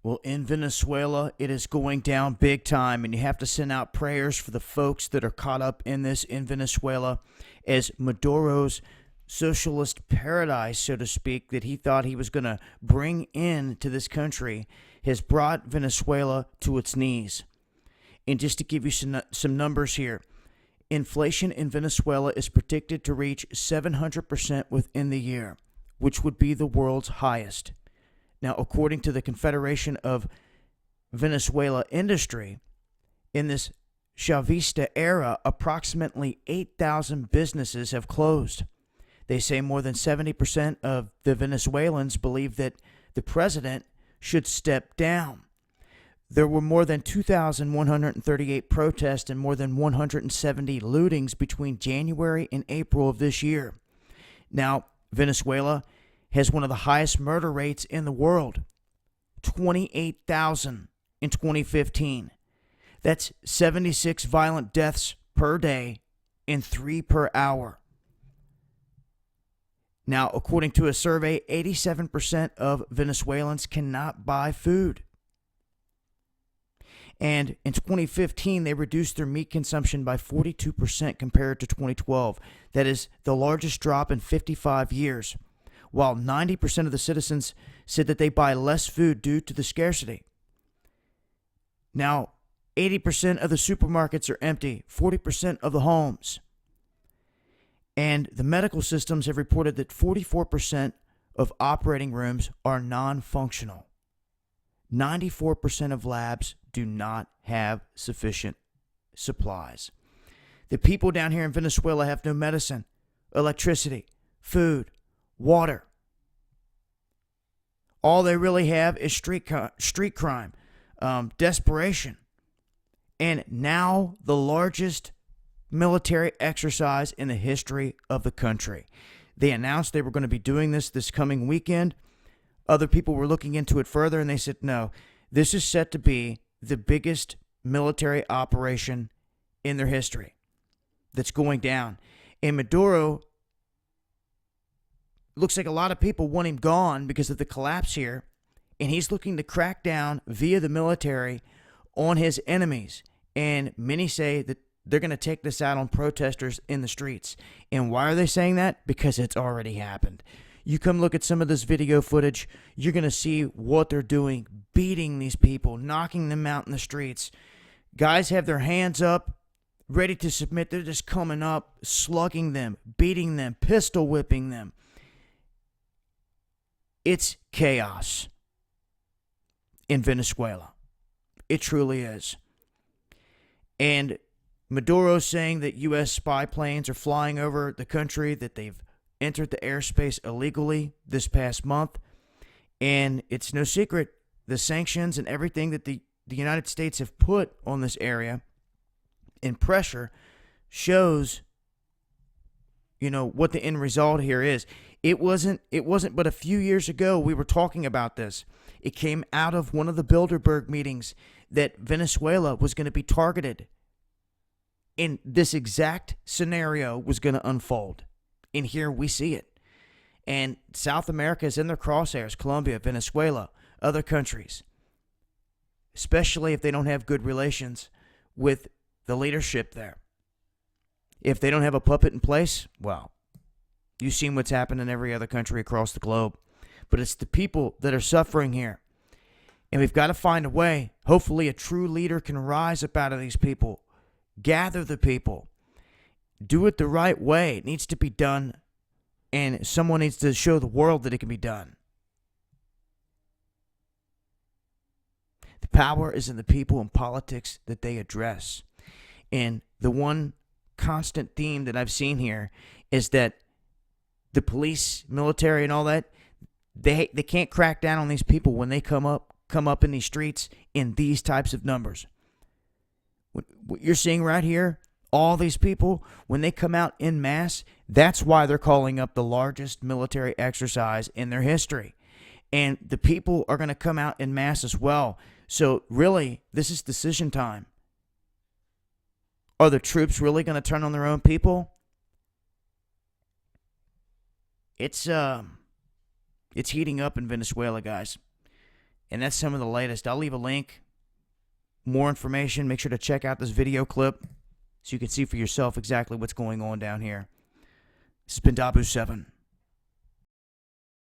Well, in Venezuela, it is going down big time, and you have to send out prayers for the folks that are caught up in this in Venezuela, as Maduro's socialist paradise, so to speak, that he thought he was going to bring in to this country, has brought Venezuela to its knees. And just to give you some numbers here, inflation in Venezuela is predicted to reach 700% within the year, which would be the world's highest. Now, according to the Confederation of Venezuela Industry, in this Chavista era, approximately 8,000 businesses have closed. They say more than 70% of the Venezuelans believe that the president should step down. There were more than 2,138 protests and more than 170 lootings between January and April of this year. Now, Venezuela has one of the highest murder rates in the world, 28,000 in 2015. That's 76 violent deaths per day and 3 per hour. Now, according to a survey, 87% of Venezuelans cannot buy food. And in 2015, they reduced their meat consumption by 42% compared to 2012. That is the largest drop in 55 years. While 90% of the citizens said that they buy less food due to the scarcity. Now, 80% of the supermarkets are empty, 40% of the homes. And the medical systems have reported that 44% of operating rooms are non-functional. 94% of labs do not have sufficient supplies. The people down here in Venezuela have no medicine, electricity, food, water. All they really have is street crime, desperation, and now the largest military exercise in the history of the country. They announced they were going to be doing this coming weekend. Other people were looking into it further, and they said, no, this is set to be the biggest military operation in their history that's going down. And Maduro, looks like a lot of people want him gone because of the collapse here, and he's looking to crack down via the military on his enemies. And many say that they're going to take this out on protesters in the streets. And why are they saying that? Because it's already happened. You come look at some of this video footage, you're going to see what they're doing, beating these people, knocking them out in the streets. Guys have their hands up, ready to submit. They're just coming up, slugging them, beating them, pistol whipping them. It's chaos in Venezuela. It truly is. And Maduro's saying that U.S. spy planes are flying over the country, that they've entered the airspace illegally this past month. And it's no secret, the sanctions and everything that the United States have put on this area and pressure shows, what the end result here is. It wasn't but a few years ago we were talking about this. It came out of one of the Bilderberg meetings that Venezuela was going to be targeted. And this exact scenario was going to unfold. And here we see it. And South America is in their crosshairs. Colombia, Venezuela, other countries. Especially if they don't have good relations with the leadership there. If they don't have a puppet in place, well, you've seen what's happened in every other country across the globe. But it's the people that are suffering here. And we've got to find a way. Hopefully a true leader can rise up out of these people. Gather the people. Do it the right way. It needs to be done. And someone needs to show the world that it can be done. The power is in the people and politics that they address. And the one constant theme that I've seen here is that the police, military, and all that, they can't crack down on these people when they come up in these streets in these types of numbers. What you're seeing right here, all these people, when they come out en masse, that's why they're calling up the largest military exercise in their history. And the people are going to come out en masse as well. So really, this is decision time. Are the troops really going to turn on their own people? It's heating up in Venezuela, guys. And that's some of the latest. I'll leave a link. More information. Make sure to check out this video clip so you can see for yourself exactly what's going on down here. This has been Dabu7.